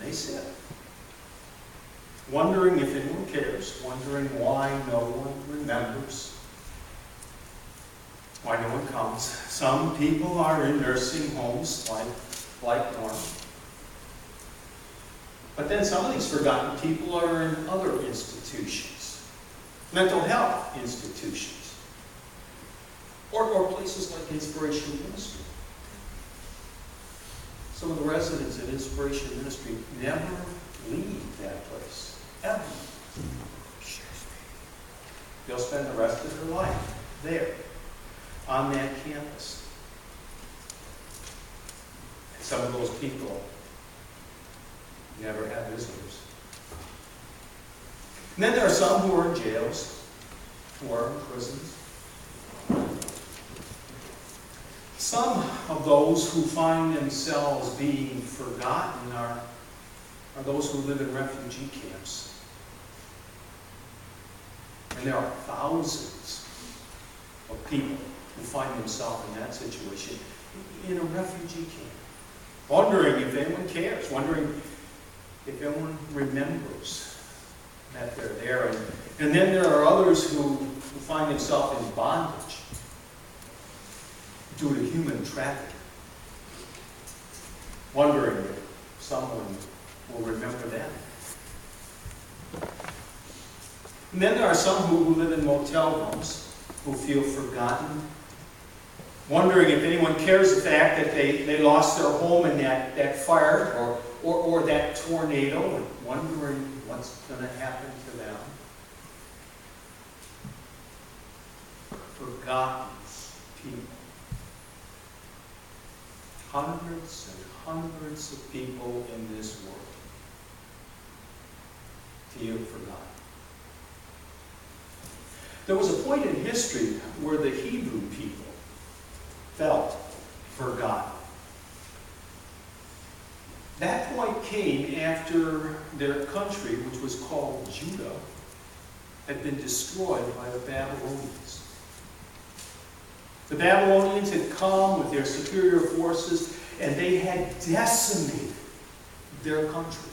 And they sit, wondering if anyone cares, wondering why no one remembers, why no one comes. Some people are in nursing homes like Norm. But then some of these forgotten people are in other institutions, mental health institutions, or places like Inspiration Ministry. Some of the residents of Inspiration Ministry never leave that place, ever. They'll spend the rest of their life there, on that campus. And some of those people never have visitors. And then there are some who are in jails, who are in prisons. Some of those who find themselves being forgotten are those who live in refugee camps. And there are thousands of people who find themselves in that situation, in a refugee camp, wondering if anyone cares, wondering if anyone remembers that they're there. And then there are others who find themselves in bondage due to human trafficking, wondering if someone will remember them. And then there are some who live in motel rooms, who feel forgotten, wondering if anyone cares the fact that they lost their home in that fire or that tornado, and wondering what's going to happen to them. Forgotten people. Hundreds and hundreds of people in this world feel forgotten. There was a point in history where the Hebrew people felt forgotten. That point came after their country, which was called Judah, had been destroyed by the Babylonians. The Babylonians had come with their superior forces, and they had decimated their country.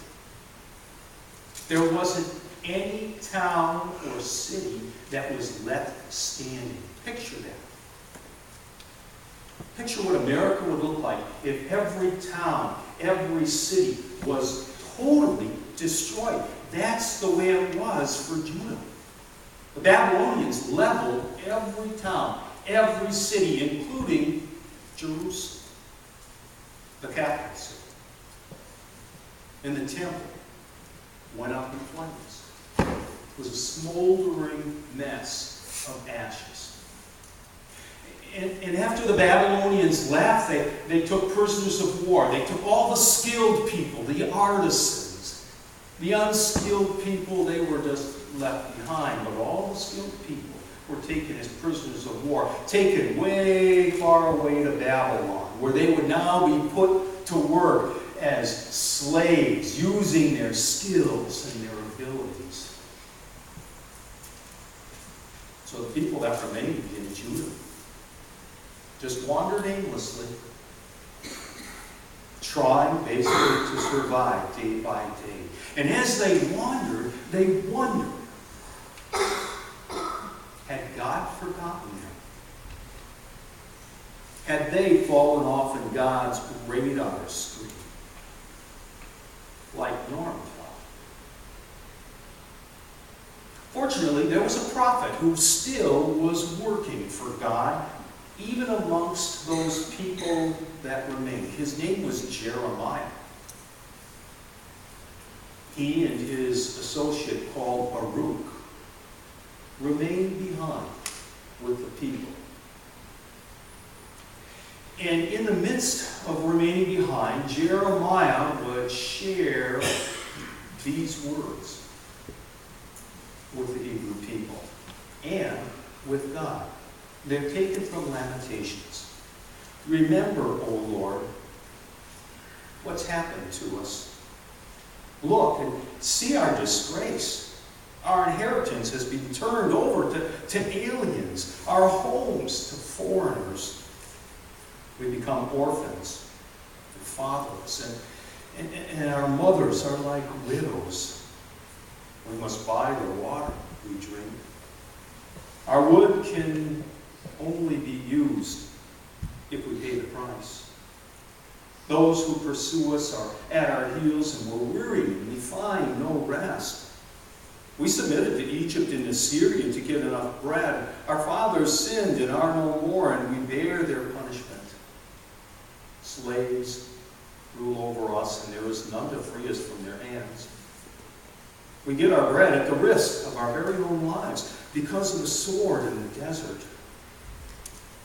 There wasn't any town or city that was left standing. Picture that. Picture what America would look like if every town, every city was totally destroyed. That's the way it was for Judah. The Babylonians leveled every town, every city, including Jerusalem, the capital city. And the temple went up in flames. It was a smoldering mess of ashes. And after the Babylonians left, they took prisoners of war. They took all the skilled people, the artisans, the unskilled people, they were just left behind. But all the skilled people were taken as prisoners of war, taken way far away to Babylon, where they would now be put to work as slaves, using their skills and their abilities. So the people that remained in Judah just wandered aimlessly, trying basically to survive day by day. And as they wandered, they wondered, had God forgotten them? Had they fallen off in God's radar screen, like Norm thought? Fortunately, there was a prophet who still was working for God, even amongst those people that remained. His name was Jeremiah. He and his associate called Baruch remained behind with the people. And in the midst of remaining behind, Jeremiah would share these words with the Hebrew people and with God. They're taken from Lamentations. Remember, O Lord, what's happened to us. Look and see our disgrace. Our inheritance has been turned over to aliens, our homes to foreigners. We become orphans and fatherless. And our mothers are like widows. We must buy the water we drink. Our wood can only be used if we pay the price. Those who pursue us are at our heels, and we're weary, and we find no rest. We submitted to Egypt and Assyria to get enough bread. Our fathers sinned and are no more, and we bear their punishment. Slaves rule over us, and there is none to free us from their hands. We get our bread at the risk of our very own lives because of the sword in the desert.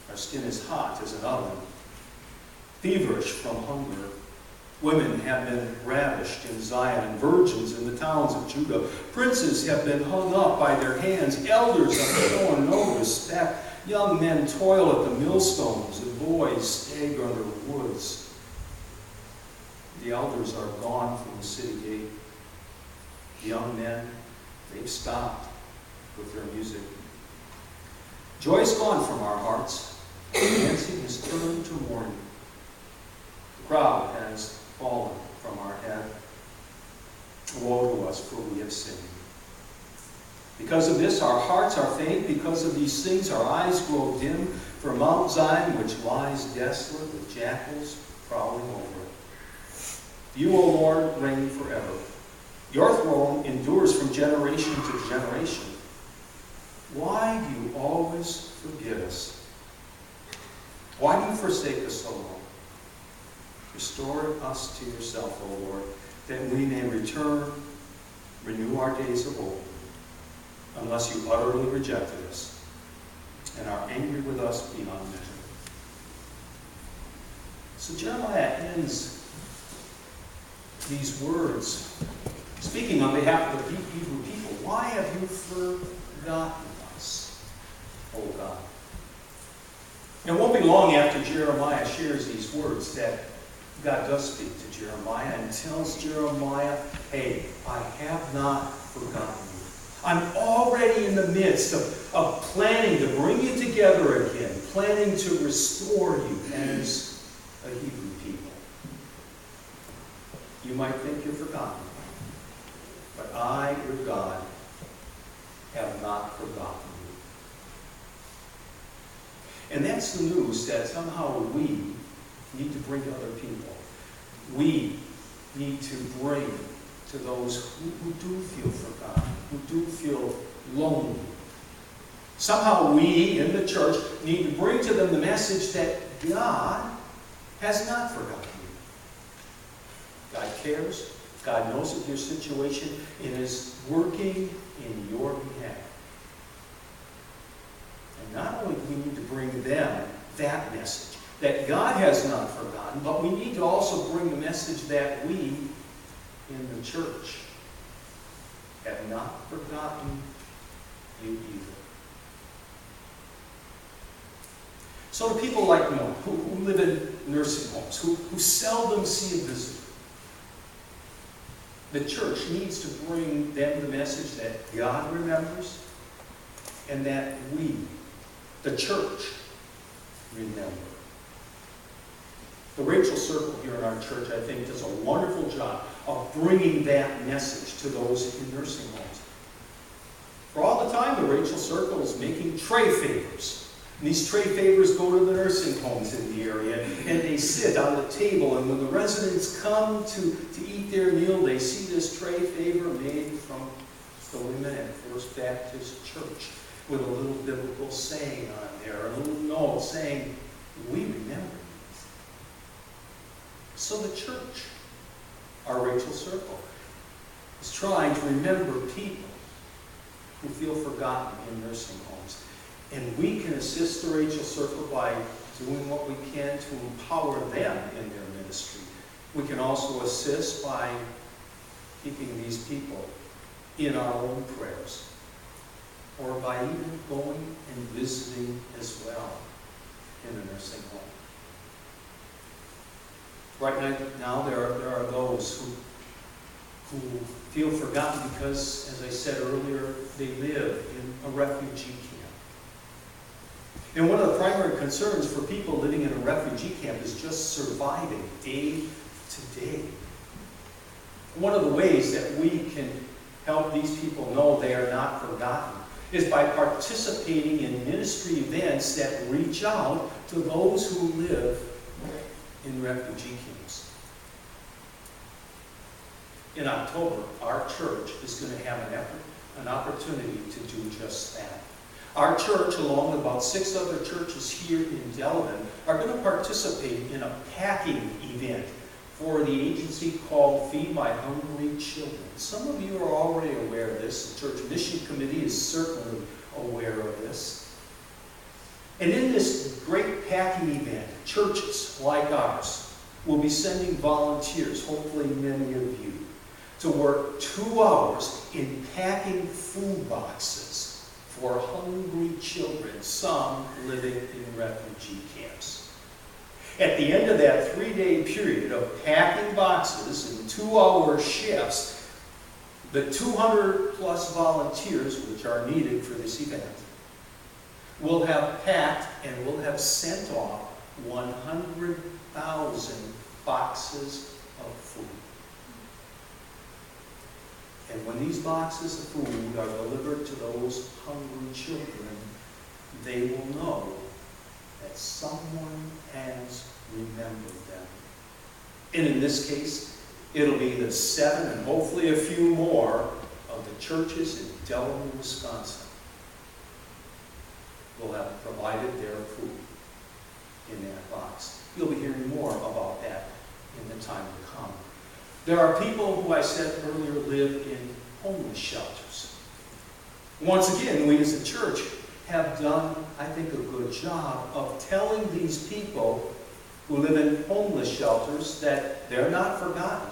Our skin is hot as an oven, feverish from hunger. Women have been ravished in Zion, and virgins in the towns of Judah. Princes have been hung up by their hands. Elders are shown no respect. Young men toil at the millstones, and boys stagger under woods. The elders are gone from the city gate. The young men, they've stopped with their music. Joy is gone from our hearts. Dancing is turned to mourning. The crowd has fallen from our head. Woe to us, for we have sinned. Because of this, our hearts are faint. Because of these things, our eyes grow dim. For Mount Zion, which lies desolate, with jackals prowling over it. You, O Lord, reign forever. Your throne endures from generation to generation. Why do you always forget us? Why do you forsake us so long? Restore us to yourself, O Lord, that we may return, renew our days of old, unless you utterly rejected us and are angry with us beyond measure. So Jeremiah ends these words, speaking on behalf of the Hebrew people. Why have you forgotten us, O God? It won't be long after Jeremiah shares these words that God does speak to Jeremiah and tells Jeremiah, hey, I have not forgotten you. I'm already in the midst of planning to bring you together again, planning to restore you as a Hebrew people. You might think you're forgotten, but I, your God, have not forgotten you. And that's the news that somehow we need to bring to other people. We need to bring to those who do feel forgotten, who do feel lonely. Somehow we, in the church, need to bring to them the message that God has not forgotten you. God cares. God knows of your situation and is working in your behalf. And not only do we need to bring them that message, that God has not forgotten, but we need to also bring the message that we in the church have not forgotten you either. So the people like Noah, who live in nursing homes, who seldom see a visitor, the church needs to bring them the message that God remembers and that we, the church, remember. The Rachel Circle here in our church, I think, does a wonderful job of bringing that message to those in nursing homes. For all the time, the Rachel Circle is making tray favors. And these tray favors go to the nursing homes in the area, and they sit on the table. And when the residents come to eat their meal, they see this tray favor made from the women at First Baptist Church with a little biblical saying on there, a little note saying, we remember. So the church, our Rachel Circle, is trying to remember people who feel forgotten in nursing homes. And we can assist the Rachel Circle by doing what we can to empower them in their ministry. We can also assist by keeping these people in our own prayers, or by even going and visiting as well in a nursing home. Right now, there are those who feel forgotten because, as I said earlier, they live in a refugee camp. And one of the primary concerns for people living in a refugee camp is just surviving day to day. One of the ways that we can help these people know they are not forgotten is by participating in ministry events that reach out to those who live in refugee camps. In October, our church is going to have an opportunity to do just that. Our church, along with about 6 other churches here in Delavan, are going to participate in a packing event for the agency called Feed My Hungry Children. Some of you are already aware of this. The Church Mission Committee is certainly aware of this. And in this great packing event, churches like ours will be sending volunteers, hopefully many of you, to work 2 hours in packing food boxes for hungry children, some living in refugee camps. At the end of that 3-day period of packing boxes in 2-hour shifts, the 200+ volunteers, which are needed for this event, will have packed and will have sent off 100,000 boxes of food. And when these boxes of food are delivered to those hungry children, they will know that someone has remembered them. And in this case, it'll be the 7 and hopefully a few more of the churches in Delavan, Wisconsin will have provided their food in that box. You'll be hearing more about that in the time to come. There are people who I said earlier live in homeless shelters. Once again, we as a church have done, I think, a good job of telling these people who live in homeless shelters that they're not forgotten.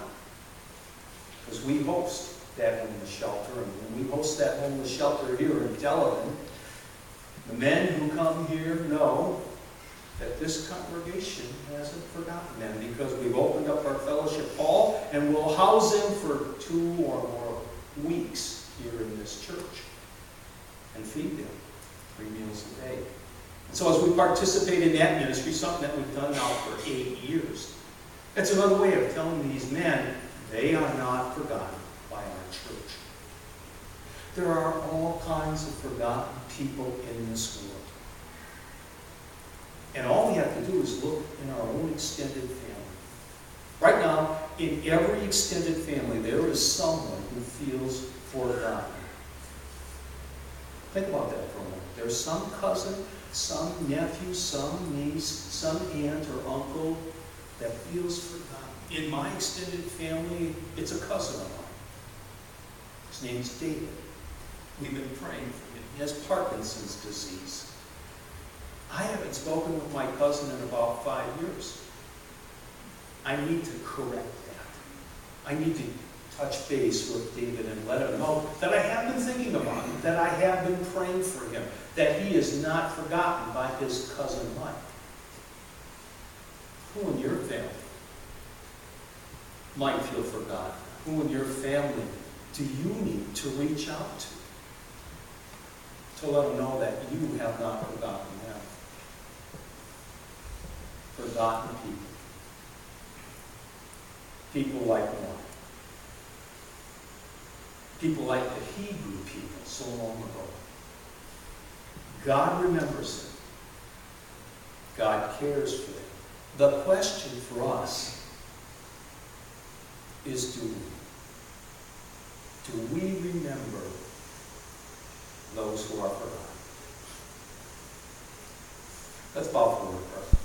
Because we host that homeless shelter, and when we host that homeless shelter here in Delavan, the men who come here know that this congregation hasn't forgotten them, because we've opened up our fellowship hall and we'll house them for 2 or more weeks here in this church and feed them 3 meals a day. And so as we participate in that ministry, something that we've done now for 8 years, it's another way of telling these men they are not forgotten by our church. There are all kinds of forgotten people in this world. And all we have to do is look in our own extended family. Right now, in every extended family, there is someone who feels forgotten. Think about that for a moment. There's some cousin, some nephew, some niece, some aunt or uncle that feels forgotten. In my extended family, it's a cousin of mine. His name's David. We've been praying for him. He has Parkinson's disease. I haven't spoken with my cousin in about 5 years. I need to correct that. I need to touch base with David and let him know that I have been thinking about him, that I have been praying for him, that he is not forgotten by his cousin Mike. Who in your family might feel forgotten? Who in your family do you need to reach out to let them know that you have not forgotten them? Forgotten people. People like one. People like the Hebrew people so long ago. God remembers them. God cares for them. The question for us is, do we remember those who are forgotten? Let's bow for a word of prayer.